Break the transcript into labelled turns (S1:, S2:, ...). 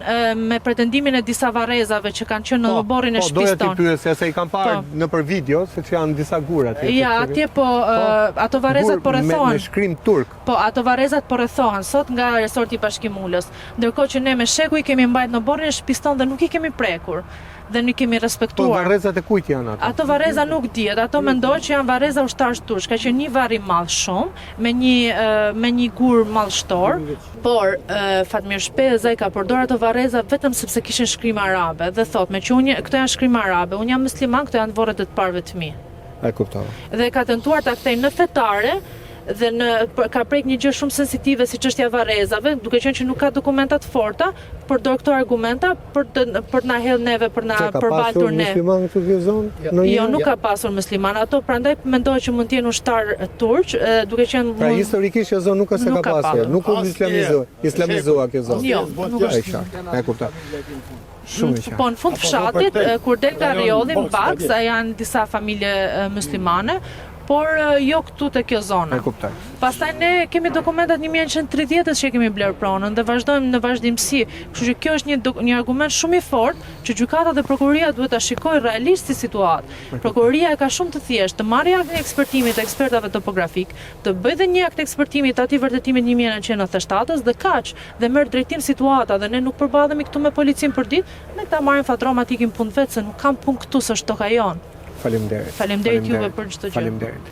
S1: Me pretendimin e disa varrezave që kanë qenë në oborrin e shtëpisë tonë.
S2: Doja t'i pyes, se I kam parë nëpër video, se që janë disa gur atje.
S1: Ja, atje ato varrezat po rrethohen.
S2: Me shkrim turk.
S1: Po, ato varrezat po rrethohen sot nga resorti Bashkimulës. Ndërkohë që ne me sheku I kemi mbajtur në oborrin e shtëpisë tonë dhe nuk I kemi prekur. Dhe nuk kemi respektuar.
S2: Po varrezat e kujt janë ato?
S1: Ato varreza nuk dihet, ato mendoj që janë varreza ushtarësh turq, ka qenë një varr I madh shumë me një gur madhështor, por Fatmir Shpeza I ka përdorur ato varreza vetëm sepse kishin shkrim arabe dhe thot me që këto janë shkrim arabe, unë jam musliman, këto janë vorret e të parëve të mi.
S2: E kuptova.
S1: Dhe ka tentuar ta kthejë në fetare dhe ka prek një gjë shumë sensitive si çështja e varrezave, duke qenë që nuk ka dokumenta të forta, përdor këto argumenta për na hedhë neve, për na përbaltur ne.
S2: Ka pasur musliman këtu në zonë?
S1: Jo, nuk ka pasur musliman. Ato prandaj mendoj që mund të jenë ushtar turq, duke qenë
S2: Pra historikisht kjo zonë nuk ka se ka pasur, nuk u islamizua kjo zonë.
S1: Jo, nuk është.
S2: E kuptoj. Shumë qartë.
S1: Po në fund fshatit, kur del nga rrjedhi mbak, janë disa familje muslimane, por jo këtu te kjo zona.
S2: E kuptoj.
S1: Pastaj ne kemi dokumentat 1930-s që kemi bler pronën dhe vazhdojmë në vazhdimsi. Kështu që kjo është një argument shumë I fortë që gjykata dhe prokuroria duhet ta shikojë realisht si situatë. Prokuroria ka shumë të thjeshtë të marrë aktin e ekspertimit të ekspertave topografik, të bëjë dhe një akt ekspertimi të atij vërtetimit 1997-s dhe kaq, dhe merr drejtim situata dhe ne nuk përballemi këtu me policin për ditë, ne ta marrim fatrom aty ikim punë vetë se nuk kam punë këtu se është toka jon.
S2: Faleminderit.
S1: Faleminderit juve për çdo gjë.
S2: Faleminderit.